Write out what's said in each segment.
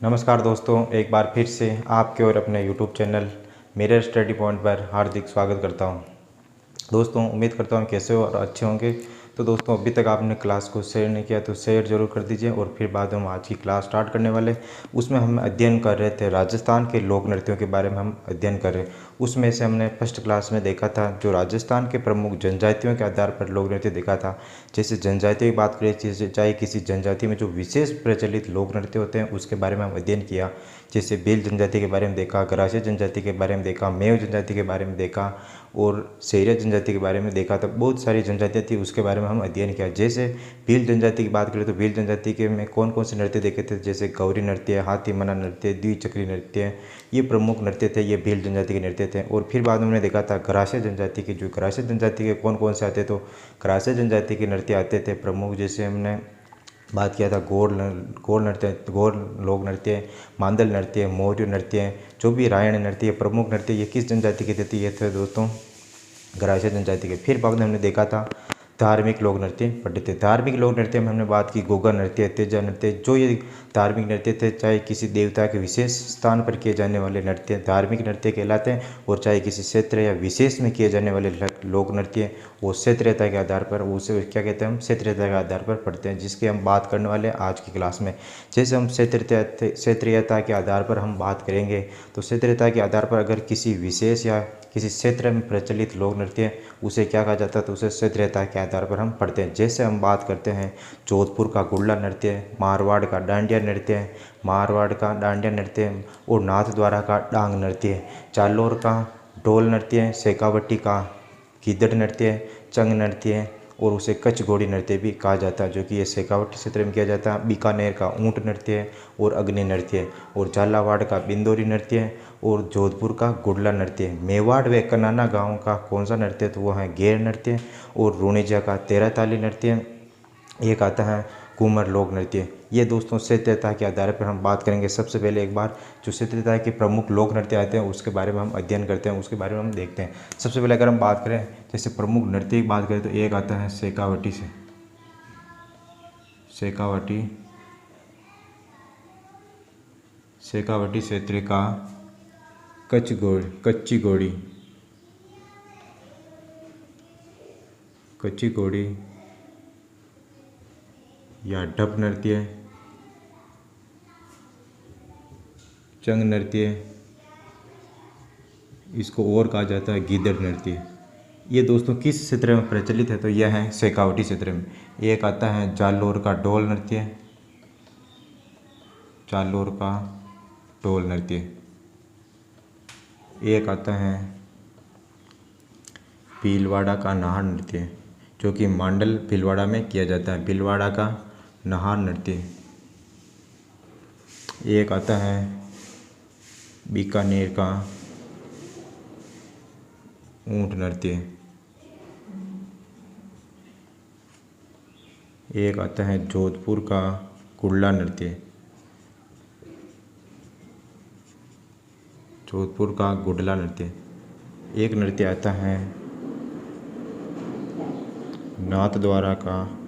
नमस्कार दोस्तों, एक बार फिर से आपके और अपने यूट्यूब चैनल मेरे स्टडी पॉइंट पर हार्दिक स्वागत करता हूं। दोस्तों, उम्मीद करता हूं कैसे हो और अच्छे होंगे। तो दोस्तों, अभी तक आपने क्लास को शेयर नहीं किया तो शेयर जरूर कर दीजिए। और फिर बाद में हम आज की क्लास स्टार्ट करने वाले, उसमें हम अध्ययन कर रहे थे राजस्थान के लोक नृत्यों के बारे में हम अध्ययन कर रहे। उसमें से हमने फर्स्ट क्लास में देखा था जो राजस्थान के प्रमुख जनजातियों के आधार पर लोक नृत्य देखा था। जैसे जनजातियों की बात करें, जैसे चाहे किसी जनजाति में जो विशेष प्रचलित लोक नृत्य होते हैं उसके बारे में हम अध्ययन किया। जैसे भील जनजाति के बारे में देखा, गरासिया जनजाति के बारे में देखा, मेव जनजाति के बारे में देखा और सेरिया जनजाति के बारे में देखा। तो बहुत सारी जनजातियाँ थी, उसके बारे में हम अध्ययन किया। जैसे भील जनजाति की बात करें तो भील जनजाति के में कौन कौन से नृत्य देखे थे, जैसे गौरी नृत्य, हाथी मना नृत्य, द्विचक्री नृत्य, ये प्रमुख नृत्य थे, ये भील जनजाति के नृत्य थे। और फिर बाद में हमने देखा था गरासिया जनजाति के, जो गरासिया जनजाति के कौन कौन से आते, तो गरासिया जनजाति के नृत्य आते थे प्रमुख। जैसे हमने बात किया था गौड़ नृत्य, गौड़ लोक नृत्य, मांदल नृत्य, मौर्य नृत्य, जो भी रायण नृत्य, प्रमुख नृत्य, ये किस जनजाति के थे? ये थे दोस्तों गरासिया जनजाति के। फिर बाद में हमने देखा था धार्मिक लोक नृत्य पढ़े थे। धार्मिक लोक नृत्य में हमने बात की गोगा नृत्य, तेजा नृत्य, जो ये धार्मिक नृत्य थे, चाहे किसी देवता के विशेष स्थान पर किए जाने वाले नृत्य धार्मिक नृत्य कहलाते हैं, और चाहे किसी क्षेत्र या विशेष में किए जाने वाले लोक नृत्य वो क्षेत्रीयता के आधार पर, उसे क्या कहते हैं, हम क्षेत्रीयता के आधार पर पढ़ते हैं, जिसकी हम बात करने वाले हैं आज की क्लास में। जैसे हम क्षेत्रीयता के आधार पर हम बात करेंगे, तो क्षेत्रीयता के आधार पर अगर किसी विशेष या किसी क्षेत्र में प्रचलित लोक नृत्य उसे क्या कहा जाता है, तो उसे क्षेत्रीयता के आधार पर हम पढ़ते हैं। जैसे हम बात करते हैं जोधपुर का गुड़ला नृत्य, मारवाड़ का डांडिया नृत्य, और नाथद्वारा का डांग नृत्य, जालोर का ढोल नृत्य, शेखावटी का गीदड़ नृत्य, चंग नृत्य, और उसे कच्छ घोड़ी नृत्य भी कहा जाता है, जो कि ये शेखावटी क्षेत्र में किया जाता है। बीकानेर का ऊंट नृत्य और अग्नि नृत्य, और झालावाड़ का बिंदोरी नृत्य, और जोधपुर का गुड़ला नृत्य। मेवाड़ व कनाना गांव का कौन सा नृत्य, तो वो है गेर नृत्य, और रूणिजा का तेरह ताली नृत्य। एक आता है घूमर लोक नृत्य। ये दोस्तों क्षेत्रीयता के आधार पर हम बात करेंगे। सबसे पहले एक बार जो क्षेत्रीयता के प्रमुख लोक नृत्य आते हैं उसके बारे में हम अध्ययन करते हैं, उसके बारे में हम देखते हैं। सबसे पहले अगर हम बात करें जैसे प्रमुख नृत्य की बात करें तो एक आता है शेखावटी से, शेखावटी क्षेत्र का कच्ची घोड़ी या ढप नृत्य, चंग नृत्य, इसको और कहा जाता है गीदड़ नृत्य। ये दोस्तों किस क्षेत्र में प्रचलित है, तो यह है शेखावटी क्षेत्र में। एक आता है जालोर का ढोल नृत्य, एक आता है भीलवाड़ा का नाहर नृत्य, जो कि मांडल भीलवाड़ा में किया जाता है, भीलवाड़ा का नाहर नृत्य। एक आता है बीकानेर का ऊंट नृत्य, एक आता है जोधपुर का गुड़ला नृत्य, एक नृत्य आता है नाथद्वारा का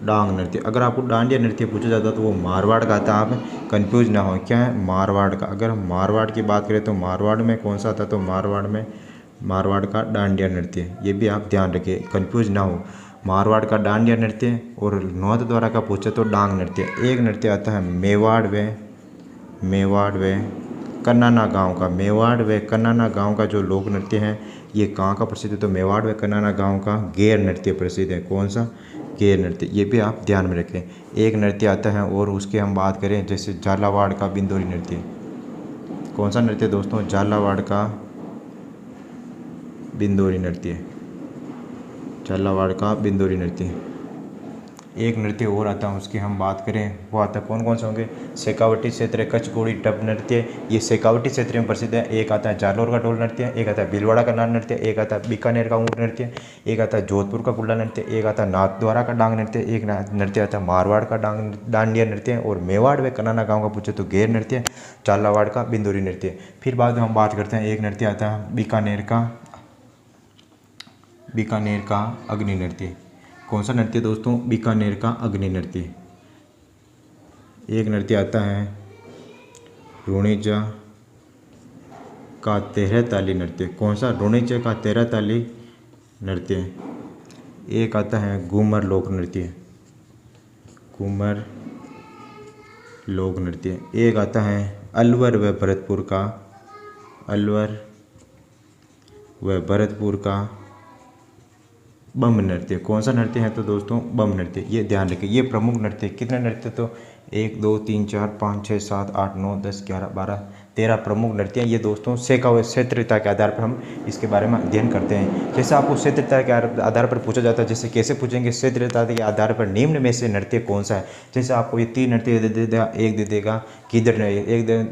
डांग नृत्य। अगर आपको डांडिया नृत्य पूछा जाता तो वो मारवाड़ का आता, आप कंफ्यूज ना हो, क्या है मारवाड़ का। अगर मारवाड़ की बात करें तो मारवाड़ में कौन सा था, तो मारवाड़ का डांडिया नृत्य, ये भी आप ध्यान रखिए, कंफ्यूज ना हो। मारवाड़ का डांडिया नृत्य और नाथद्वारा का पूछे तो डांग नृत्य। एक नृत्य आता है मेवाड़ व कन्नाना गांव का जो लोक नृत्य है ये कहाँ का प्रसिद्ध है, तो मेवाड़ व कन्नाना गांव का गेर नृत्य प्रसिद्ध है। कौन सा? गेर नृत्य, ये भी आप ध्यान में रखें। एक नृत्य आता है और उसके हम बात करें जैसे झालावाड़ का बिंदोरी नृत्य। कौन सा नृत्य दोस्तों? झालावाड़ का बिंदोरी नृत्य। एक नृत्य और आता है उसकी हम बात करें, वो आता है कौन कौन से होंगे? शेखावटी क्षेत्र कच्छ घोड़ी टप नृत्य, ये शेखावटी क्षेत्र में प्रसिद्ध है। एक आता है जालोर का ढोल नृत्य, एक आता है भीलवाड़ा का नार नृत्य, एक आता है बीकानेर का ऊंट नृत्य, एक आता है जोधपुर का गुल्ला नृत्य, एक आता है नाथद्वारा का डांग नृत्य, एक नृत्य आता है मारवाड़ का डांडिया नृत्य, और मेवाड़ व कनाना गाँव का पूछे तो गेर नृत्य, झालावाड़ का बिंदोरी नृत्य। फिर बाद में हम बात करते हैं, एक नृत्य आता है बीकानेर का अग्नि नृत्य। कौन सा नृत्य दोस्तों? बीकानेर का अग्नि नृत्य। एक नृत्य आता है रुणिजा का 13 ताली नृत्य। कौन सा? रुणिजा का 13 ताली नृत्य। एक आता है घूमर लोक नृत्य, घूमर लोक नृत्य। एक आता है अलवर व भरतपुर का, अलवर व भरतपुर का बम नृत्य। कौन सा नृत्य है? तो दोस्तों बम नृत्य। ये ध्यान रखिए, ये प्रमुख नृत्य। कितने नृत्य? तो 1 2 3 4 5 6 7 8 9 10 11 12 13 प्रमुख नृत्य हैं। ये दोस्तों क्षेत्रीयता के आधार पर हम इसके बारे में अध्ययन करते हैं। जैसे आपको क्षेत्रीयता के आधार पर पूछा जाता है, जैसे कैसे पूछेंगे? क्षेत्रीयता के आधार पर निम्न में से नृत्य कौन सा है? जैसे आपको ये 3 नृत्य दे देगा, एक दे देगा किधर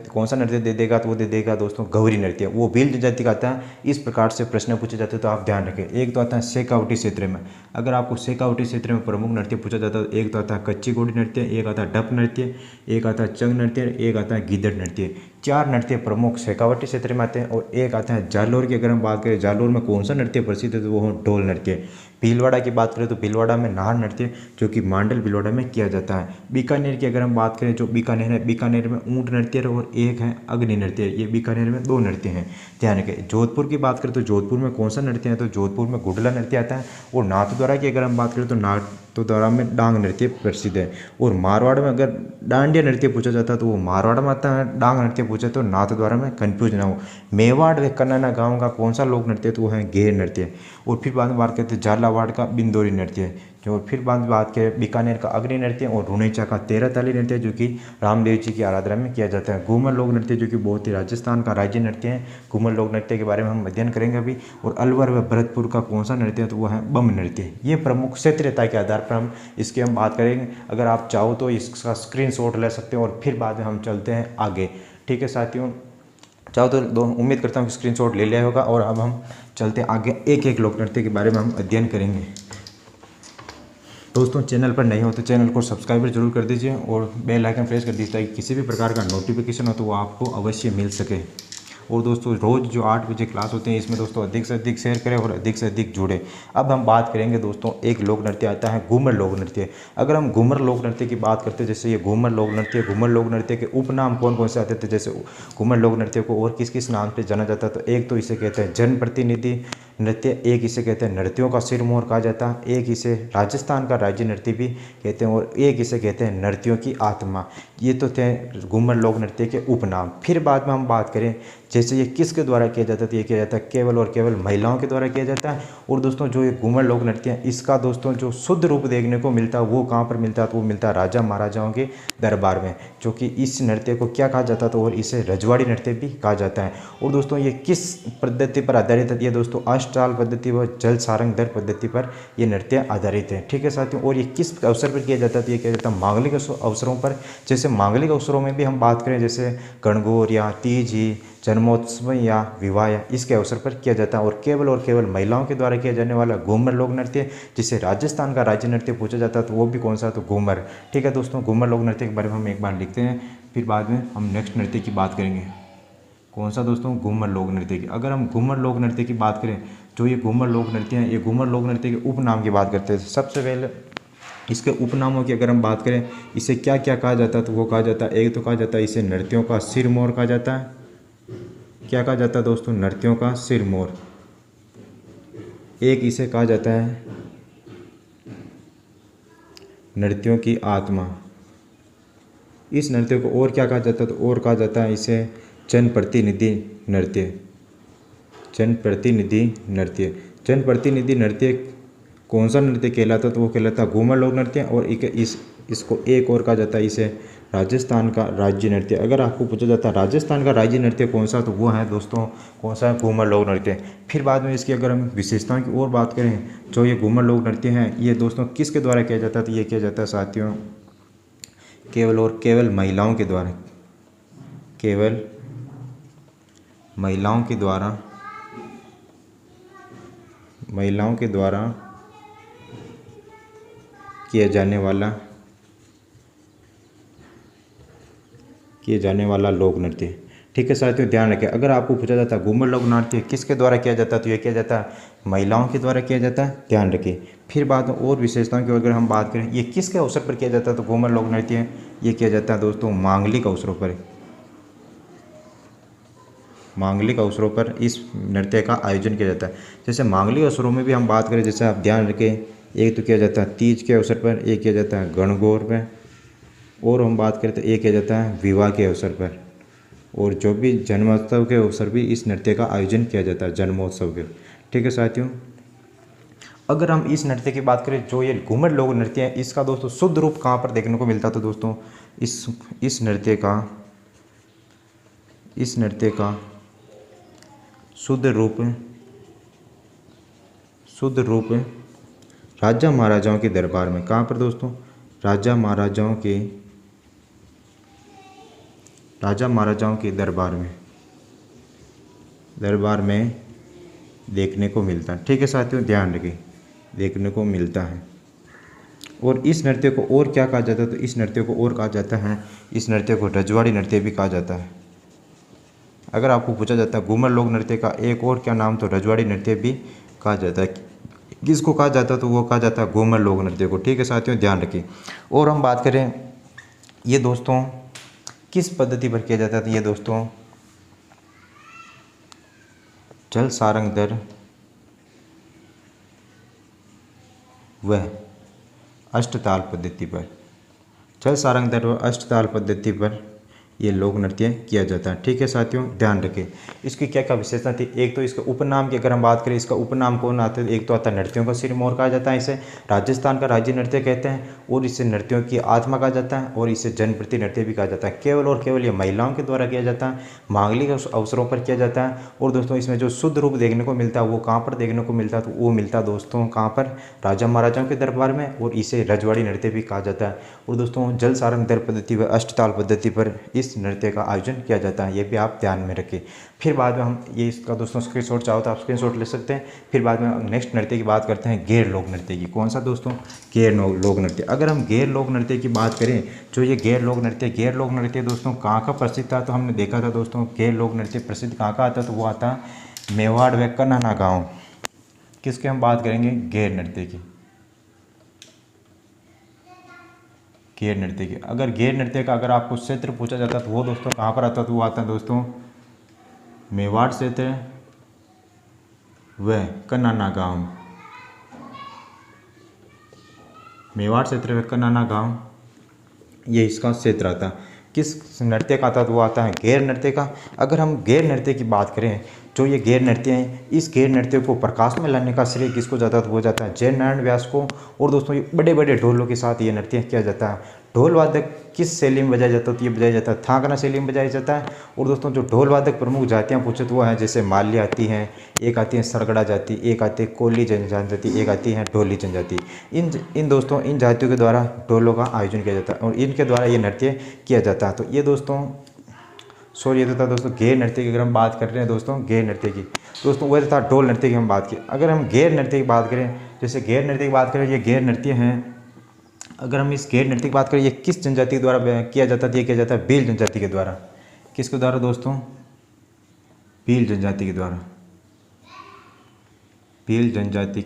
कौन सा नृत्य दे देगा? तो वो दे देगा दोस्तों गौरी नृत्य। वो भील जनजाति का आता है। इस प्रकार से प्रश्न पूछे जाते हैं, तो आप ध्यान रखें। एक तो आता है शेखावटी क्षेत्र में। अगर आपको शेखावटी क्षेत्र में प्रमुख नृत्य पूछा जाता है, तो एक तो आता है कच्ची घोड़ी नृत्य, एक आता है डप नृत्य, एक आता है चंग नृत्य, एक आता है गिद्धड़ नृत्य। 4 नृत्य प्रमुख शेखावटी क्षेत्र में आते हैं। और एक आता है जालोर की। अगर हम बात करें जालोर में कौन सा नृत्य प्रसिद्ध है, तो वो ढोल नृत्य। भीलवाड़ा की बात करें तो भीलवाड़ा में नार नृत्य, जो कि मांडल भीलवाड़ा में किया जाता है। बीकानेर की अगर हम बात करें, जो बीकानेर है, बीकानेर में ऊंट नृत्य और एक है अग्नि नृत्य। ये बीकानेर में 2 नृत्य हैं, ध्यान रखें। जोधपुर की बात करें तो जोधपुर में कौन सा नृत्य है? तो जोधपुर में गुडला नृत्य आता है। और नाथद्वारा की अगर हम बात करें तो नाथद्वारा में डांग नृत्य प्रसिद्ध है। और मारवाड़ में अगर डांडिया नृत्य पूछा जाता है, तो वो मारवाड़ में आता है। डांग नृत्य पूछा तो नाथद्वारा में कन्फ्यूज ना हो। मेवाड़ व कन्नौज गाँव का कौन सा लोक नृत्य? तो वो है घेर नृत्य। और फिर बाद में बात करते हैं झालावाड़ का बिंदोरी नृत्य। जो फिर बाद में बात करें बीकानेर का अग्नि नृत्य और रुणिचा का 13 ताली नृत्य, जो कि रामदेव जी की आराधना में किया जाता है। घूमर लोक नृत्य, जो कि बहुत ही राजस्थान का राज्य नृत्य है। घूमर लोक नृत्य के बारे में हम अध्ययन करेंगे अभी। और अलवर व भरतपुर का कौन सा नृत्य है? तो वो है बम नृत्य। ये प्रमुख क्षेत्रीयता के आधार पर हम इसकी बात करेंगे। अगर आप चाहो तो इसका स्क्रीनशॉट ले सकते हैं और फिर बाद में हम चलते हैं आगे। ठीक है साथियों, चाहो तो उम्मीद करता हूँ कि स्क्रीनशॉट ले लिया होगा। और अब हम चलते हैं आगे, एक एक लोक नृत्य के बारे में हम अध्ययन करेंगे। दोस्तों चैनल पर नए हो तो चैनल को सब्सक्राइब जरूर कर दीजिए और बेल आइकन प्रेस कर दीजिए, ताकि किसी भी प्रकार का नोटिफिकेशन हो तो वो आपको अवश्य मिल सके। और दोस्तों रोज़ जो 8 बजे क्लास होते हैं, इसमें दोस्तों अधिक से अधिक शेयर करें और अधिक से अधिक जुड़े। अब हम बात करेंगे दोस्तों, एक लोक नृत्य आता है घूमर लोक नृत्य। अगर हम घूमर लोक नृत्य की बात करते हैं, जैसे ये घूमर लोक नृत्य के उपनाम कौन कौन से आते थे? जैसे घूमर लोक नृत्य को और किस किस नाम से जाना जाता है? तो एक तो इसे कहते हैं जनप्रतिनिधि नृत्य, एक इसे कहते हैं नृत्यों का सिरमौर कहा जाता है, एक इसे राजस्थान का राज्य नृत्य भी कहते हैं, और एक इसे कहते हैं नृत्यों की आत्मा। ये तो थे घूमर लोक नृत्य के उपनाम। फिर बाद में हम बात करें, जैसे ये किसके द्वारा किया जाता है? तो ये किया जाता है केवल और केवल महिलाओं के द्वारा किया जाता है। और दोस्तों जो ये घूमर लोक नृत्य है, इसका दोस्तों जो शुद्ध रूप देखने को मिलता है वो कहाँ पर मिलता है? तो वो मिलता है राजा महाराजाओं के दरबार में, जो कि इस नृत्य को क्या कहा जाता है? तो और इसे रजवाड़ी नृत्य भी कहा जाता है। और दोस्तों ये किस पद्धति पर आधारित है? ये दोस्तों अष्टाल पद्धति व जल सारंग दर पद्धति पर ये नृत्य आधारित है। ठीक है साथियों, और ये किस अवसर पर किया जाता है? तो ये किया जाता है मांगलिक अवसरों पर। जैसे मांगलिक अवसरों में भी हम बात करें, जैसे गणगौर या तीज, जन्मोत्सव या विवाह, इसके अवसर पर किया जाता है। और केवल महिलाओं के द्वारा किया जाने वाला घूमर लोक नृत्य, जिसे राजस्थान का राज्य नृत्य पूछा जाता है, तो वो भी कौन सा? तो घूमर। ठीक है दोस्तों, घूमर लोक नृत्य के बारे में हम एक बार लिखते हैं, फिर बाद में हम नेक्स्ट नृत्य की बात करेंगे। कौन सा दोस्तों? घूमर लोक नृत्य की। अगर हम घूमर लोक नृत्य की बात करें, जो ये घूमर लोक नृत्य हैं, ये घूमर लोक नृत्य के उपनाम की बात करते हैं। सबसे पहले इसके उपनामों की अगर हम बात करें, इसे क्या क्या कहा जाता है? तो वो कहा जाता है, एक तो कहा जाता है इसे नृत्यों का सिरमौर कहा जाता है। क्या कहा जाता है दोस्तों? नृत्यों का सिरमौर। एक इसे कहा जाता है नृत्यों की आत्मा। इस नृत्य को और क्या कहा जाता है? तो और कहा जाता है इसे जनप्रतिनिधि नृत्य। जनप्रतिनिधि नृत्य। जनप्रतिनिधि नृत्य कौन सा नृत्य कहलाता है? तो वो कहलाता है घूमर लोक नृत्य। और इसको एक और कहा जाता है इसे राजस्थान का राज्य नृत्य। अगर आपको पूछा जाता है राजस्थान का राज्य नृत्य कौन सा, तो वो है दोस्तों कौन सा? घूमर लोक नृत्य। फिर बाद में इसकी अगर हम विशेषताओं की और बात करें, जो ये घूमर लोक नृत्य हैं, ये दोस्तों किसके द्वारा किया जाता है? तो ये किया जाता है साथियों केवल और केवल महिलाओं के द्वारा। केवल महिलाओं के द्वारा किया जाने वाला लोक नृत्य। ठीक है साथियों, ध्यान रखें। अगर आपको पूछा जाता है घूमर लोक नृत्य किसके द्वारा किया जाता है, तो ये किया जाता है महिलाओं के द्वारा किया जाता है, ध्यान रखें। फिर बाद में और विशेषताओं की अगर हम बात करें, ये किसके अवसर पर किया जाता है? तो घूमर लोक नृत्य ये किया जाता है दोस्तों मांगलिक अवसरों पर। मांगलिक अवसरों पर इस नृत्य का आयोजन किया जाता है। जैसे मांगलिक अवसरों में भी हम बात करें, जैसे आप ध्यान रखें, एक तो किया जाता है तीज के अवसर पर, एक किया जाता है गणगौर में, और हम बात करें तो एक किया जाता है विवाह के अवसर पर, और जो भी जन्मोत्सव के अवसर भी इस नृत्य का आयोजन किया जाता है, जन्मोत्सव के। ठीक है साथियों, अगर हम इस नृत्य की बात करें, जो ये घूमर लोक नृत्य है, इसका दोस्तों शुद्ध रूप कहाँ पर देखने को मिलता था दोस्तों? इस नृत्य का शुद्ध रूप राजा महाराजाओं के दरबार में। कहाँ पर दोस्तों? राजा महाराजाओं के दरबार में देखने को मिलता है। ठीक है साथियों, ध्यान रखिए, देखने को मिलता है। और इस नृत्य को और क्या कहा जाता है? तो इस नृत्य को और कहा जाता है, इस नृत्य को रजवाड़ी नृत्य भी कहा जाता है। अगर आपको पूछा जाता है घूमर लोक नृत्य का एक और क्या नाम, तो रजवाड़ी नृत्य भी कहा जाता है। किसको कहा जाता है? तो वो कहा जाता है घूमर लोक नृत्य को। ठीक है साथियों, ध्यान रखिए। और हम बात करें, ये दोस्तों किस पद्धति पर किया जाता है? तो ये दोस्तों जल सारंग दर वह अष्टताल पद्धति पर, जल सारंग दर व अष्टताल पद्धति पर ये लोक नृत्य किया जाता है। ठीक है साथियों, ध्यान रखें। इसकी क्या क्या विशेषता थी? एक तो इसका उपनाम की अगर हम बात करें, इसका उपनाम कौन आता है? एक तो आता है नृत्यों का सिरमौर कहा जाता है, इसे राजस्थान का राज्य नृत्य कहते हैं, और इसे नृत्यों की आत्मा कहा जाता है, और इसे जनप्रति नृत्य भी कहा जाता है। केवल और केवल ये महिलाओं के द्वारा किया जाता है, मांगलिक अवसरों पर किया जाता है। और दोस्तों इसमें जो शुद्ध रूप देखने को मिलता है वो कहाँ पर देखने को मिलता है? तो वो मिलता है दोस्तों कहाँ पर? राजा महाराजाओं के दरबार में, और इसे रजवाड़ी नृत्य भी कहा जाता है। और दोस्तों जल सारंग दर पद्धति व अष्टताल पद्धति पर इस नृत्य का आयोजन किया जाता है, ये भी आप ध्यान में रखें। फिर बाद में हम ये इसका दोस्तों स्क्रीनशॉट चाहो तो आप स्क्रीनशॉट ले सकते हैं। फिर बाद में नेक्स्ट नृत्य की बात करते हैं, गैर लोक नृत्य की। कौन सा दोस्तों? गैर लोक नृत्य। अगर हम गैर लोक नृत्य की बात करें, जो ये गैर लोक नृत्य दोस्तों कहाँ का प्रसिद्ध था? तो हमने देखा था दोस्तों गैर लोक नृत्य प्रसिद्ध कहाँ का आता? तो वो आता मेवाड़ व कन्हाना गाँव। किसकी हम बात करेंगे? गैर नृत्य की। गैर नृत्य की, अगर गैर नृत्य का अगर आपको क्षेत्र पूछा जाता तो वो दोस्तों कहाँ पर आता? तो वो आता है दोस्तों मेवाड़ क्षेत्र व कन्हाना गाँव। मेवाड़ क्षेत्र व कन्हाना गाँव, ये इसका क्षेत्र आता। किस नृत्य का आता? तो वो आता है गैर नृत्य का। अगर हम गैर नृत्य की बात करें, जो ये गैर नृत्य हैं, इस गैर नृत्य को प्रकाश में लाने का श्रेय किसको जाता है? तो वो जाता है जय नारायण व्यास को। और दोस्तों ये बड़े बड़े ढोलों के साथ ये नृत्य किया जाता है। ढोल वादक किस शैली में बजाया जाता है? तो ये बजाया जाता है थांगना शैली में बजाया जाता है। और दोस्तों जो ढोल वादक प्रमुख जातियाँ पूछे तो वो हैं, जैसे माल्य आती हैं, एक आती है सरगड़ा जाति, एक आती है कोली जनजाति, एक आती है ढोली जनजाति। इन दोस्तों इन जातियों के द्वारा ढोलों का आयोजन किया जाता है और इनके द्वारा ये नृत्य किया जाता है। तो ये दोस्तों ये तो था दोस्तों गैर नृत्य की। अगर हम बात कर रहे हैं दोस्तों गैर नृत्य की, दोस्तों वह था ढोल नृत्य की हम बात की। अगर हम गैर नृत्य की बात करें, जैसे गैर नृत्य की बात करें, ये गैर नृत्य हैं। अगर हम इस गैर नृत्य की बात करें, ये किस जनजाति के द्वारा किया जाता है? ये किया जाता है भील जनजाति के द्वारा। किसके द्वारा दोस्तों? भील जनजाति के द्वारा। भील जनजाति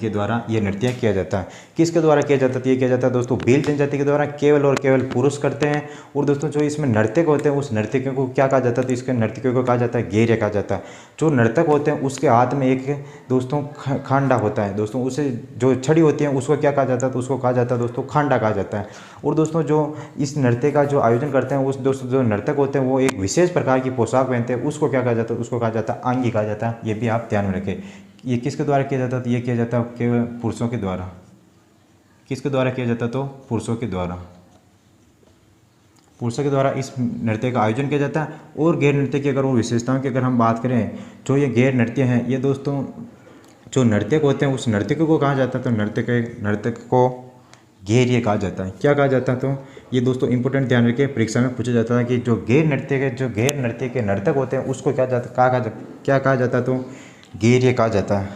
के द्वारा ये नृत्य किया जाता है। किसके द्वारा किया जाता है? ये किया जाता है दोस्तों भील जनजाति के द्वारा। केवल और केवल पुरुष करते हैं। और दोस्तों जो इसमें नर्तक होते हैं, उस नर्तकियों को क्या कहा जाता है? तो इसके नर्तकियों को कहा जाता है गैर्य कहा जाता है। जो नर्तक होते हैं उसके हाथ में एक दोस्तों खांडा होता है दोस्तों, उसे जो छड़ी होती है उसको क्या कहा जाता है? तो उसको कहा जाता है दोस्तों खांडा कहा जाता है। और दोस्तों जो इस नृत्य का जो आयोजन करते हैं, उस दोस्तों जो नर्तक होते हैं वो एक विशेष प्रकार की पोशाक पहनते हैं, उसको क्या कहा जाता है? उसको कहा जाता है आंगी कहा जाता है। ये भी आप ध्यान में रखें। ये किसके द्वारा किया जाता है? तो ये किया जाता है केवल पुरुषों के द्वारा। किसके द्वारा किया जाता है? तो पुरुषों के द्वारा। पुरुषों के द्वारा इस नृत्य का आयोजन किया जाता है। और गैर नृत्य की अगर वो विशेषताओं की अगर हम बात करें, जो ये गैर नृत्य हैं, ये दोस्तों जो नर्तक होते हैं उस नर्तक को कहा जाता है, तो नर्तक को गैर्य कहा जाता है। क्या कहा जाता है? तो ये दोस्तों इंपॉर्टेंट ध्यान रखिए, परीक्षा में पूछा जाता है कि जो गैर नृत्य के नर्तक होते हैं उसको क्या कहा जाता है? तो गैर्य कहा जाता है।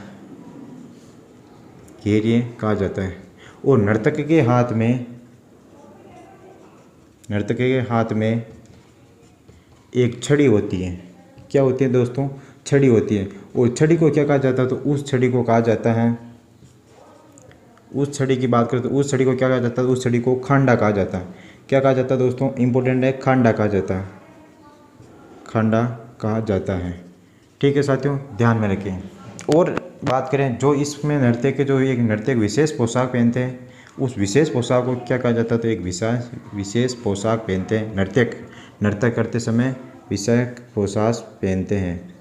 गैर्य कहा जाता है। और नर्तक के हाथ में एक छड़ी होती है। क्या होती है दोस्तों? छड़ी होती है। और छड़ी को क्या कहा जाता है? तो उस छड़ी को कहा जाता है उस छड़ी की बात करें तो उस छड़ी को क्या कहा जाता है, उस छड़ी को खांडा कहा जाता है। क्या कहा जाता है दोस्तों, इंपॉर्टेंट है, खांडा कहा जाता है, खांडा कहा जाता है। ठीक है साथियों, ध्यान में रखें। और बात करें जो इसमें नृत्य के जो एक नर्तक विशेष पोशाक पहनते हैं, उस विशेष पोशाक को क्या कहा जाता है, तो एक विशेष पोशाक पहनते हैं। नृत्य करते समय विशेष पोशाक पहनते हैं।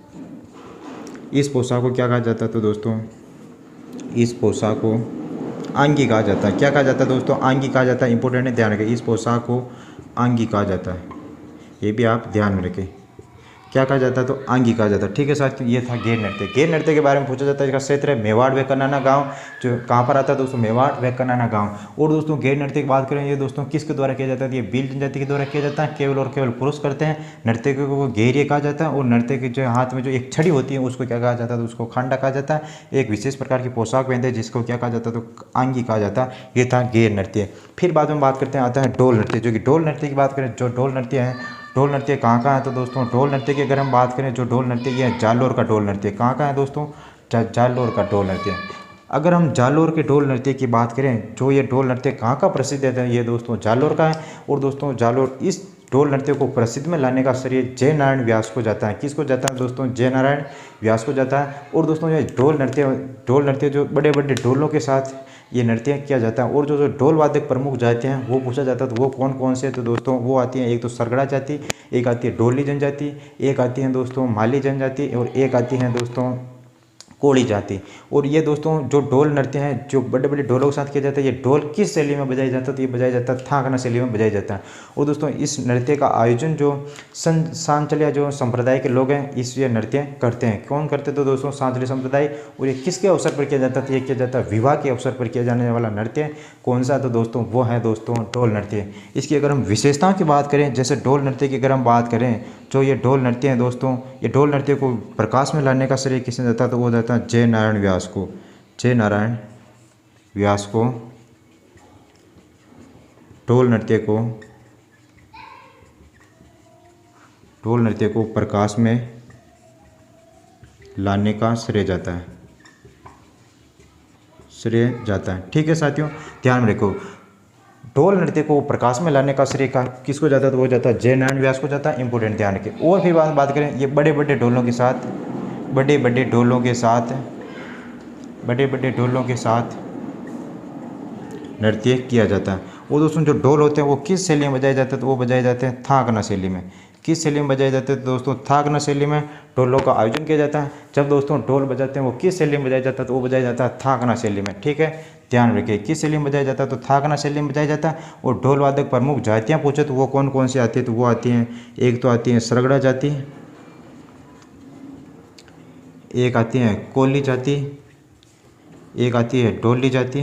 इस पोशाक को क्या कहा जाता है, तो दोस्तों इस पोशाक को आंगी कहा जाता है। क्या कहा जाता है दोस्तों, आंगी कहा जाता है। इंपॉर्टेंट है, ध्यान रखें, इस पोशाक को आंगी कहा जाता है। ये भी आप ध्यान में रखें, क्या कहा जाता है, तो आंगी कहा जाता है। ठीक है साथियों, ये था घेर नृत्य। घेर नृत्य के बारे में पूछा जाता है, इसका क्षेत्र है मेवाड़ व कन्नाना गांव, जो कहाँ पर आता है दोस्तों, मेवाड़ व कन्नाना गांव। और दोस्तों घेर नृत्य की बात करें, ये दोस्तों किसके द्वारा किया जाता है, ये भील जनजाति के द्वारा किया जाता है। केवल और केवल पुरुष करते हैं। नृत्य को घेरिए कहा जाता है। और नृत्य के जो हाथ में जो एक छड़ी होती है उसको क्या कहा जाता है, तो उसको खांडा कहा जाता है। एक विशेष प्रकार की पोशाक पहनते हैं जिसको क्या कहा जाता है, तो आंगी कहा जाता है। ये था घेर नृत्य। फिर बाद में बात करते हैं, आता है ढोल नृत्य। जो कि ढोल नृत्य की बात करें, जो ढोल नृत्य है, ढोल नृत्य कहाँ है, तो दोस्तों ढोल नृत्य की अगर हम बात करें, जो ढोल नृत्य ये है जालोर का ढोल नृत्य। कहाँ है दोस्तों, जालोर का ढोल नृत्य। अगर हम जालोर के ढोल नृत्य की बात करें, जो ये ढोल नृत्य कहाँ का प्रसिद्ध है, ये दोस्तों जालोर का है। और दोस्तों जालोर, इस ढोल नृत्य को प्रसिद्ध में लाने का श्रेय जय नारायण व्यास को जाता है। किसको जाता है दोस्तों, जय नारायण व्यास को जाता है। और दोस्तों ये ढोल नृत्य जो बड़े बड़े ढोलों के साथ ये नृत्य किया जाता है। और जो ढोल वादक प्रमुख जाति हैं वो पूछा जाता है, तो वो कौन कौन से, तो दोस्तों वो आती हैं, एक तो सरगड़ा जाति, एक आती है डोली जनजाति, एक आती है दोस्तों माली जनजाति, और एक आती है दोस्तों कोड़ी जाति। और ये दोस्तों जो ढोल नृत्य हैं, जो बड़े बड़े ढोलों के साथ किया जाता है, ये ढोल किस शैली में बजाया जाता है, तो ये बजाया जाता है थांगना शैली में बजाया जाता है। और दोस्तों इस नृत्य का आयोजन जो सांचलिया जो संप्रदाय के लोग हैं, इस ये नृत्य करते हैं। कौन करते, तो दोस्तों सांचलिया संप्रदाय। और ये किसके अवसर पर किया जाता है, तो ये किया जाता है विवाह के अवसर पर किया जाने वाला नृत्य कौन सा, तो दोस्तों वो है दोस्तों ढोल नृत्य। इसकी अगर हम विशेषताओं की बात करें, जैसे ढोल नृत्य की अगर हम बात करें, जो ये ढोल नृत्य हैं दोस्तों, ये ढोल नृत्य को प्रकाश में लाने का श्रेय किसने जाता है, तो वो जाता है जय नारायण व्यास को। जय नारायण व्यास को ढोल नृत्य को प्रकाश में लाने का श्रेय जाता है। ठीक है साथियों, ध्यान में रखो, ढोल नृत्य को प्रकाश में लाने का श्रेय का किसको जाता है, तो वो जाता है जय नारायण व्यास को जाता है। इंपॉर्टेंट, ध्यान रखें। और फिर बात करें, ये बड़े बड़े ढोलों के साथ नृत्य किया जाता है। और दोस्तों जो ढोल होते हैं वो किस शैली में बजाए जाते हैं, तो वो बजाए जाते हैं थागना शैली में। किस शैली में बजाए जाते हैं, तो दोस्तों थागना शैली में ढोलों का आयोजन किया जाता है। जब दोस्तों ढोल बजाते हैं वो किस शैली में बजाया जाता है, तो वो बजाया जाता है थागना शैली में। ठीक है, ध्यान रखिए, किस शैली में बजाया जाता है, तो थागना शैली में बजाया जाता है। और ढोल वादक प्रमुख जातियाँ पूछे तो वो कौन कौन सी आती है, तो वो आती हैं, एक तो आती है सरगड़ा जाति, एक आती है कोली जाति, एक आती है डोली जाति,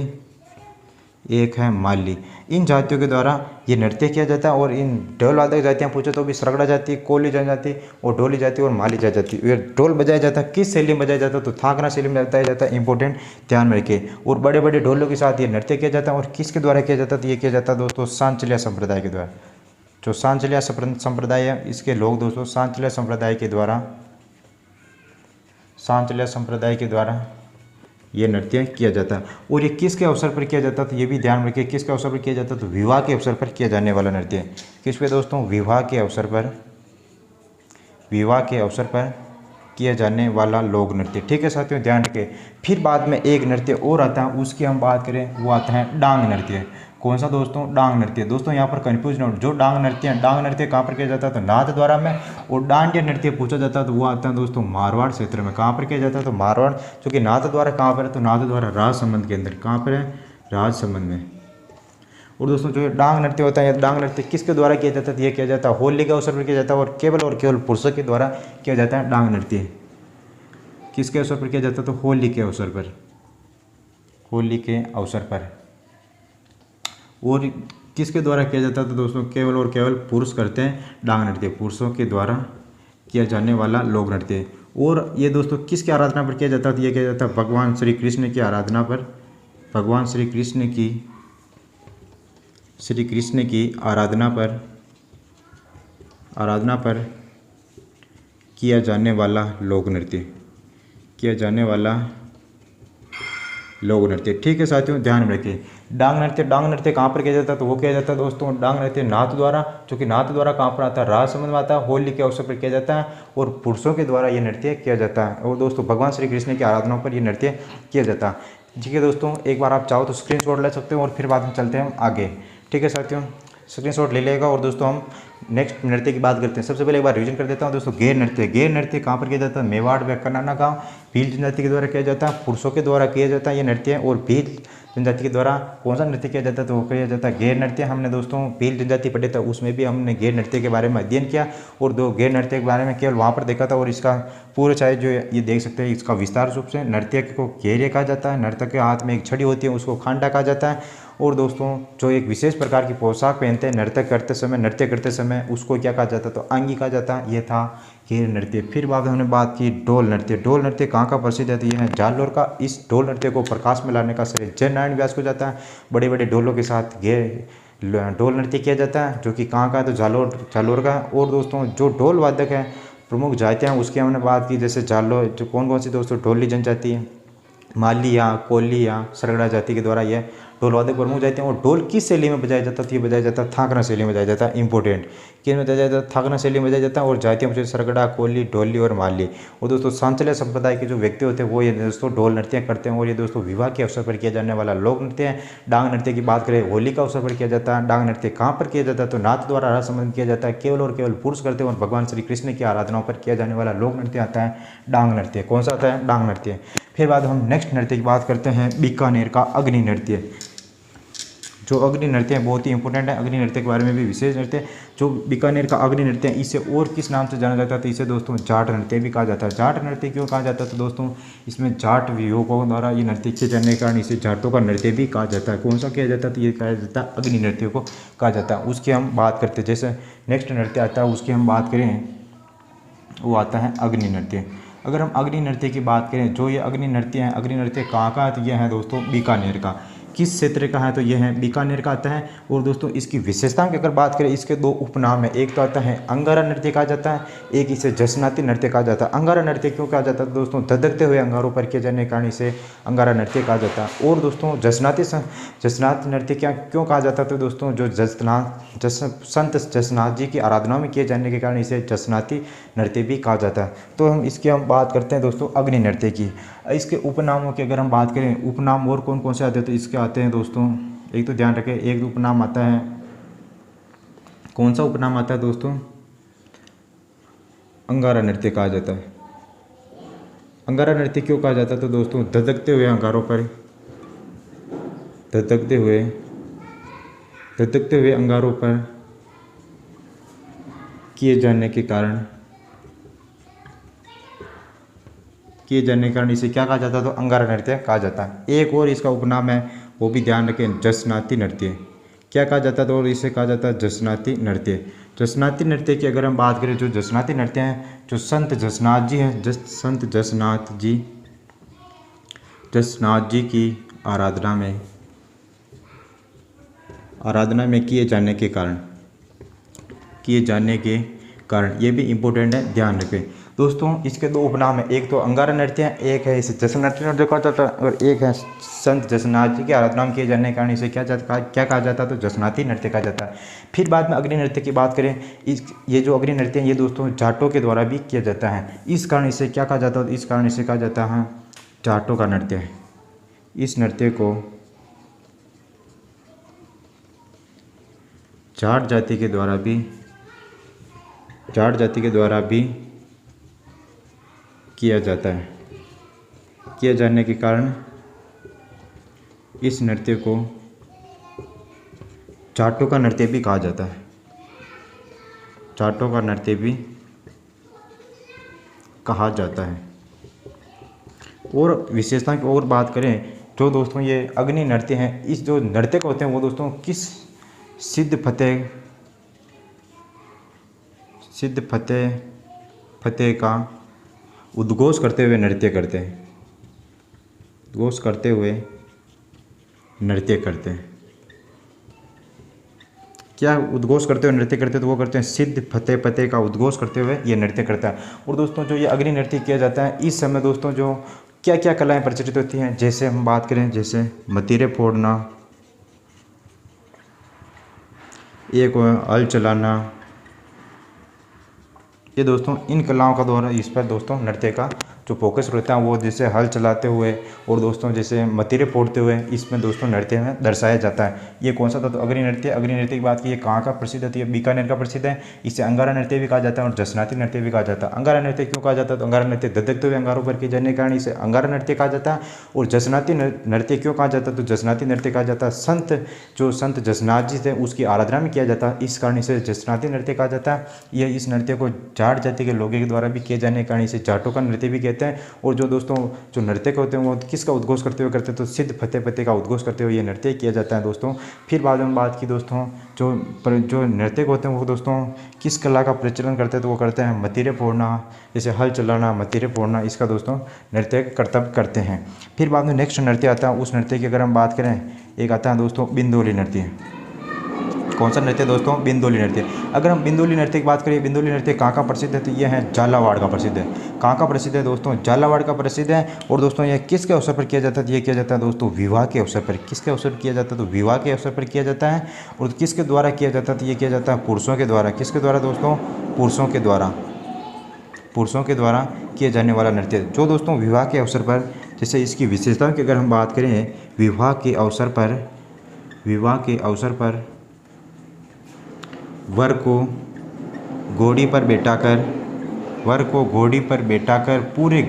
एक है माली। इन जातियों के द्वारा ये नृत्य किया जाता है। और इन ढोल वादक जातियाँ पूछो तो भी सरगड़ा जाति, कोली जनजाति और डोली जाति और माली जनजाति। ये ढोल बजाया जाता है किस शैली में बजाया जाता है, तो थागना शैली में बजाया जाता है। इंपॉर्टेंट, ध्यान में रखिए। और बड़े बड़े ढोलों के साथ ये नृत्य किया जाता है। और किसके द्वारा किया जाता है, तो ये किया जाता है दोस्तों सांचलिया संप्रदाय के द्वारा। जो सांचलिया संप्रदाय है, इसके लोग दोस्तों सांचलिया संप्रदाय के द्वारा ये नृत्य किया जाता है। और ये किसके अवसर पर किया जाता है, तो ये भी ध्यान रखिए, किसके अवसर पर किया जाता है, तो विवाह के अवसर पर किया जाने वाला नृत्य। किस पे दोस्तों, विवाह के अवसर पर किया जाने वाला लोक नृत्य। ठीक है साथियों, ध्यान रखें। फिर बाद में एक नृत्य और आता है, उसकी हम बात करें, वो आता है डांग नृत्य। कौन सा दोस्तों, डांग नृत्य। दोस्तों यहाँ पर कंफ्यूज न हो, जो डांग नृत्य कहाँ पर किया जाता है, तो नाथ द्वारा में। और डांडिया नृत्य पूछा जाता है तो वो आता है दोस्तों मारवाड़ क्षेत्र में। कहाँ पर किया जाता है, तो मारवाड़, जो कि नाथ द्वारा कहाँ पर है, तो नाथ द्वारा राजसमंद के अंदर। कहाँ पर है, राजसमंद में। और दोस्तों जो डांग नृत्य होता है, डांग नृत्य किसके द्वारा किया जाता है, ये किया जाता है होली के अवसर पर किया जाता है। और केवल पुरुषों के द्वारा किया जाता है डांग नृत्य। किसके अवसर पर किया जाता है, तो होली के अवसर पर। और किसके द्वारा किया जाता है, तो दोस्तों केवल पुरुष करते हैं डांग नृत्य, पुरुषों के द्वारा किया जाने वाला लोक नृत्य। और ये दोस्तों किसकी आराधना पर किया जाता है, तो ये किया जाता है भगवान श्री कृष्ण की आराधना पर। भगवान श्री कृष्ण की आराधना पर किया जाने वाला लोक नृत्य। लोक नृत्य। ठीक है साथियों, ध्यान में रखिए। डांग नृत्य, डांग नृत्य कहाँ पर किया जाता है तो वो किया जाता है दोस्तों डांग नृत्य नाथ द्वारा, जो कि नाथ द्वारा कहाँ पर आता है, राजसमंद में आता है, होली के अवसर पर किया जाता है और पुरुषों के द्वारा ये नृत्य किया जाता है। और दोस्तों भगवान श्री कृष्ण की आराधनाओं पर यह नृत्य किया जाता है। ठीक है दोस्तों, एक बार आप चाहो तो स्क्रीनशॉट ले सकते हो और फिर बाद में चलते हैं हम आगे। ठीक है साथियों, स्क्रीनशॉट ले लेगा। और दोस्तों हम नेक्स्ट नृत्य की बात करते हैं। सबसे पहले एक बार रिवीजन कर देता हूँ दोस्तों। गेर नृत्य, गेर नृत्य कहाँ पर किया जाता है, मेवाड़ व कर्नाटक का भील जनजाति के द्वारा किया जाता है, पुरुषों के द्वारा किया जाता है ये नृत्य। और भील जनजाति के द्वारा कौन सा नृत्य किया जाता है तो वो किया जाता है गेर नृत्य। हमने दोस्तों भील जनजाति पढ़े था, उसमें भी हमने गेर नृत्य के बारे में अध्ययन किया और दो गेर नृत्य के बारे में केवल वहाँ पर देखा था। और इसका पूरा चाहे जो ये देख सकते हैं, इसका विस्तार रूप से नृत्य को गेर्य कहा जाता है। नर्तक के हाथ में एक छड़ी होती है, उसको खांडा कहा जाता है। और दोस्तों जो एक विशेष प्रकार की पोशाक पहनते हैं नृत्य करते समय उसको क्या कहा जाता है तो अंगी कहा जाता है। ये था गेर नृत्य। फिर बाद हमने बात की डोल नृत्य। डोल नृत्य कहाँ का प्रसिद्ध है तो यह है जालोर का। इस डोल नृत्य को प्रकाश में लाने का श्रेय जय नारायण व्यास को जाता है। बड़े बड़े ढोलों के साथ डोल नृत्य किया जाता है, जो कि कहाँ का है तो जालोर का। और दोस्तों जो ढोल वादक है प्रमुख जातियाँ उसकी हमने बात की, जैसे जालोर जो कौन कौन सी दोस्तों ढोली जनजाति है, माली या कोली या सरगड़ा जाति के द्वारा यह ढोल वादक प्रमुख जाते हैं। और ढोल किस शैली में बजाया जाता है तो ये बजाया जाता है थाकना शैली में बजाया जाता है। इंपॉर्टेंट किस में बजाया जाता है, थाकना शैली में बजाया जाता है। और जातियाँ मुझे सरगड़ा, कोली, ढोली और माली। और दोस्तों सांचल्य संप्रदाय के जो व्यक्ति होते हैं वो ये दोस्तों ढोल नृत्य करते हैं। और ये दोस्तों विवाह के अवसर पर किया जाने वाला लोक नृत्य है। डांग नृत्य की बात करें होली का अवसर पर किया जाता है। डांग नृत्य कहाँ पर किया जाता है तो नाथ द्वारा राजसमंद किया जाता है। केवल और केवल पुरुष करते हैं और भगवान श्री कृष्ण की आराधनाओं पर किया जाने वाला लोक नृत्य आता है डांग नृत्य। कौन सा आता है, डांग नृत्य। फिर बाद हम नेक्स्ट नृत्य की बात करते हैं बीकानेर का अग्नि नृत्य। जो अग्नि नृत्य है बहुत ही इंपॉर्टेंट है। अग्नि नृत्य के बारे में भी विशेष नृत्य जो बीकानेर का अग्नि नृत्य है, इसे और किस नाम से जाना जाता है तो इसे दोस्तों जाट नृत्य भी कहा जाता है। जाट नृत्य क्यों कहा जाता है तो दोस्तों इसमें जाट युवकों द्वारा ये नृत्य किए जाने के कारण इसे जाटों का नृत्य भी कहा जाता है। कौन सा किया जाता है तो ये कहा जाता है अग्नि नृत्य को कहा जाता है। उसकी हम बात करते हैं, जैसे नेक्स्ट नृत्य आता है उसकी हम बात करें, वो आता है अग्नि नृत्य। अगर हम अग्नि नृत्य की बात करें, जो ये अग्नि नृत्य है, अग्नि नृत्य कहाँ का है तो यह है दोस्तों बीकानेर का। किस क्षेत्र का है तो यह है बीकानेर का आता है। और दोस्तों इसकी विशेषताओं की अगर बात करें, इसके दो उपनाम है। एक तो आता है अंगारा नृत्य कहा जाता है, एक इसे जसनाती नृत्य कहा जाता है। अंगारा नृत्य क्यों कहा जाता है दोस्तों, धधकते हुए अंगारों पर किए जाने के कारण इसे अंगारा नृत्य कहा जाता है। और दोस्तों जसनाथ नृत्य क्या क्यों कहा जाता है तो दोस्तों जो संत जसनाथ जी की आराधना में किए जाने के कारण इसे जसनाती नृत्य भी कहा जाता है। तो हम बात करते हैं दोस्तों अग्नि नृत्य की। इसके उपनामों की अगर हम बात करें, उपनाम और कौन कौन से आते हैं तो इसके आते हैं दोस्तों, एक तो ध्यान रखें, एक उपनाम आता है, कौन सा उपनाम आता है दोस्तों, अंगारा नृत्य कहा जाता है। अंगारा नृत्य क्यों कहा जाता है तो दोस्तों धधकते हुए अंगारों पर धधकते हुए अंगारों पर किए जाने के कारण इसे क्या कहा जाता है तो अंगारा नृत्य कहा जाता है। एक और इसका उपनाम है, वो भी ध्यान रखें, जसनाती नृत्य। क्या कहा जाता है तो और इसे कहा जाता है जसनाती नृत्य। जसनाती नृत्य की अगर हम बात करें, जो जसनाती नृत्य हैं, जो संत जसनाथ जी हैं, संत जसनाथ जी की आराधना में किए जाने के कारण ये भी इम्पोर्टेंट है, ध्यान रखें दोस्तों। इसके दो उपनाम है, एक तो अंगारा नृत्य है, एक है इसे जसनाती नृत्य कहा जाता है, और एक है संत जसनाथ जी की आराधना में किए जाने के कारण इसे क्या कहा जाता है तो जसनाती नृत्य कहा जाता है। फिर बाद में अग्नि नृत्य की बात करें, ये जो अग्नि नृत्य है ये दोस्तों जाटों के द्वारा भी किया जाता है। इस कारण इसे क्या कहा जाता है, इस कारण इसे कहा जाता है जाटों का नृत्य है। इस नृत्य को जाट जाति के द्वारा भी किया जाता है। किया जाने के कारण इस नृत्य को जाटों का नृत्य भी कहा जाता है। जाटों का नृत्य भी कहा जाता है। और विशेषता की और बात करें, जो दोस्तों ये अग्नि नृत्य हैं, इस जो नृत्यक होते हैं वो दोस्तों किस सिद्ध फतेह का उद्घोष करते हुए नृत्य करते हैं। उद्घोष करते हुए नृत्य करते हैं। क्या उद्घोष करते हुए नृत्य करते हैं तो वो करते हैं सिद्ध फतेह का उद्घोष करते हुए ये नृत्य करता है। और दोस्तों जो ये अग्नि नृत्य किया जाता है, इस समय दोस्तों जो क्या क्या कलाएं प्रचलित होती हैं, जैसे हम बात करें जैसे मतीरे फोड़ना, एक हल चलाना, ये दोस्तों इन कलाओं का द्वारा इस पर दोस्तों नृत्य का जो फोकस रहता है वो जैसे हल चलाते हुए और दोस्तों जैसे मतीरे फोड़ते हुए इसमें दोस्तों नृत्य में दर्शाया जाता है। ये कौन सा था, तो अग्नि नृत्य। अग्नि नृत्य की बात की, ये कहाँ का प्रसिद्ध है, तो ये बीकानेर का प्रसिद्ध है। इसे अंगारा नृत्य भी कहा जाता है और जसनाती नृत्य भी कहा जाता है। अंगारा नृत्य क्यों कहा जाता है, तो अंगारा नृत्य धधकते हुए अंगारों पर किए जाने के कारण इसे अंगारा नृत्य कहा जाता है। और जसनाती नृत्य क्यों कहा जाता है, तो जसनाती नृत्य कहा जाता है संत जसनाथ जी थे उसकी आराधना में किया जाता है, इस कारण इसे जसनाती नृत्य कहा जाता है। यह इस नृत्य को जाट जाति के लोगों के द्वारा भी किए जाने के कारण इसे जाटों का नृत्य भी कहते हैं। और जो दोस्तों जो नृत्य होते हैं वो किसका उद्घोष करते हुए करते हैं, तो सिद्ध फतेह फतेह का उद्घोष करते हुए ये नृत्य किया जाता है दोस्तों। फिर बाद में बात की दोस्तों जो नृत्य होते हैं वो दोस्तों किस कला का प्रचलन करते हैं, तो वो करते हैं मतीरे फोड़ना, जैसे हल चलाना, मतीरे फोड़ना, इसका दोस्तों नृत्य कर्तव्य करते हैं। फिर बाद में नेक्स्ट नृत्य आता है, उस नृत्य की अगर हम बात करें, एक आता है दोस्तों बिंदोली नृत्य। कौन सा नृत्य दोस्तों, बिंदोली नृत्य। अगर हम बिंदोली नृत्य की बात करें, बिंदोली नृत्य कहाँ का प्रसिद्ध है, तो ये है झालावाड़ का प्रसिद्ध है। कहाँ का प्रसिद्ध है दोस्तों, झालावाड़ का प्रसिद्ध है। और दोस्तों यह किसके अवसर पर किया जाता है, ये किया जाता है दोस्तों विवाह के अवसर पर। किसके अवसर पर किया जाता है, तो विवाह के अवसर पर किया जाता है। और किसके द्वारा किया जाता है, तो ये किया जाता है पुरुषों के द्वारा। किसके द्वारा दोस्तों, पुरुषों के द्वारा। पुरुषों के द्वारा किए जाने वाला नृत्य जो दोस्तों विवाह के अवसर पर, जैसे इसकी विशेषताओं की अगर हम बात करें, विवाह के अवसर पर वर को घोड़ी पर बैठाकर पूरे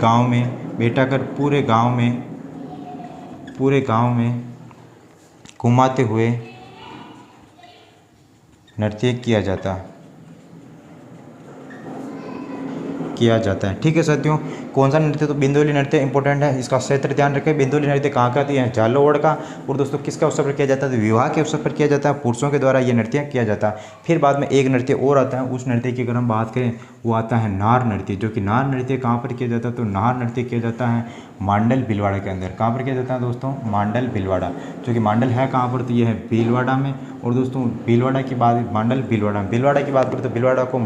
गांव में घुमाते हुए नृत्य किया जाता है। ठीक है साथियों, कौन सा नृत्य, तो बिंदोली नृत्य इंपॉर्टेंट है, इसका क्षेत्र ध्यान रखें। बिंदोली नृत्य कहाँ का, है झालावाड़ का। और दोस्तों किसके अवसर पर किया जाता है, तो विवाह के अवसर पर किया जाता है, पुरुषों के द्वारा ये नृत्य किया जाता है। फिर बाद में एक नृत्य और आता है, उस नृत्य की अगर हम बात करें वो आता है नार नृत्य। जो कि नार नृत्य कहाँ पर किया जाता है, तो नार नृत्य किया जाता है मांडल भीलवाड़ा के अंदर। कहाँ पर किया जाता है दोस्तों, मांडल भीलवाड़ा। जो कि मांडल है कहाँ पर, तो ये है भीलवाड़ा में। और दोस्तों भीलवाड़ा की बात, मांडल भीलवाड़ा की बात करें तो भीलवाड़ा को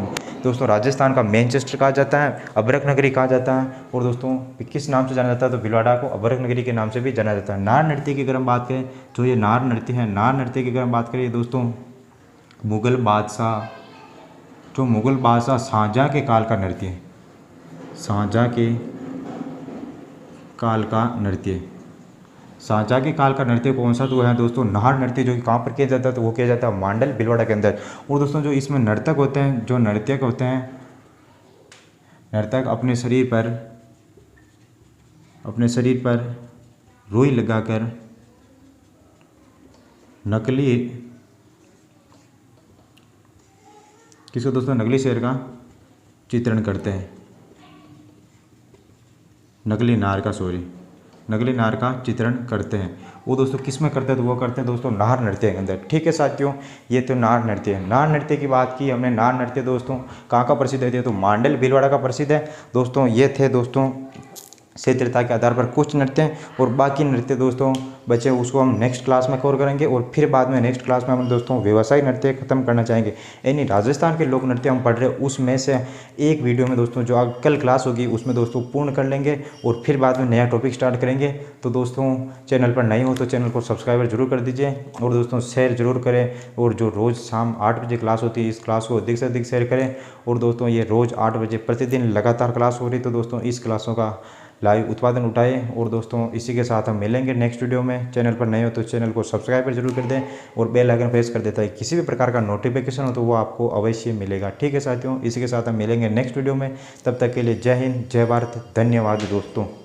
दोस्तों राजस्थान का मैनचेस्टर कहा जाता है, अभ्रक नगरी कहा जाता है। और दोस्तों किस नाम से जाना जाता है, तो भीलवाड़ा को अभ्रक नगरी के नाम से भी जाना जाता है। नार नृत्य की अगर हम बात करें, जो ये नार नृत्य है, नार नृत्य की अगर हम बात करें दोस्तों, मुगल बादशाह शाहजहाँ के काल का नृत्य है। शाहजहाँ के काल का नृत्य कौन सा, तो है दोस्तों नार नृत्य। जो कि कहाँ पर किया जाता है, तो वो किया जाता है मांडल भीलवाड़ा के अंदर। और दोस्तों जो इसमें नर्तक होते हैं, नर्तक अपने शरीर पर रुई लगाकर नकली शेर का चित्रण करते हैं। नकली नार का चित्रण करते हैं। वो दोस्तों किस में करते हैं, तो वो करते हैं दोस्तों नार नृत्य के अंदर। ठीक है साथियों, ये तो नार नृत्य है। नार नृत्य की बात की हमने। नार नृत्य दोस्तों कहाँ का प्रसिद्ध है, तो मांडल भीलवाड़ा का प्रसिद्ध है दोस्तों। ये थे दोस्तों क्षेत्रता के आधार पर कुछ नृत्य, और बाकी नृत्य दोस्तों बचे उसको हम नेक्स्ट क्लास में कवर करेंगे। और फिर बाद में नेक्स्ट क्लास में हम दोस्तों व्यवसाय नृत्य खत्म करना चाहेंगे। यानी राजस्थान के लोक नृत्य हम पढ़ रहे हैं, उसमें से एक वीडियो में दोस्तों जो कल क्लास होगी उसमें दोस्तों पूर्ण कर लेंगे। और फिर बाद में नया टॉपिक स्टार्ट करेंगे। तो दोस्तों चैनल पर नए हो तो चैनल को सब्सक्राइबर जरूर कर दीजिए, और दोस्तों शेयर जरूर करें। और जो रोज़ शाम 8 बजे क्लास होती है, इस क्लास को अधिक से अधिक शेयर करें। और दोस्तों ये रोज़ 8 बजे प्रतिदिन लगातार क्लास हो रही, तो दोस्तों इस क्लासों का लाइव उत्पादन उठाए। और दोस्तों इसी के साथ हम मिलेंगे नेक्स्ट वीडियो में। चैनल पर नए हो तो चैनल को सब्सक्राइब जरूर कर दें, और बेल आइकन प्रेस कर देता है, किसी भी प्रकार का नोटिफिकेशन हो तो वो आपको अवश्य मिलेगा। ठीक है साथियों, इसी के साथ हम मिलेंगे नेक्स्ट वीडियो में। तब तक के लिए जय हिंद, जय भारत, धन्यवाद दोस्तों।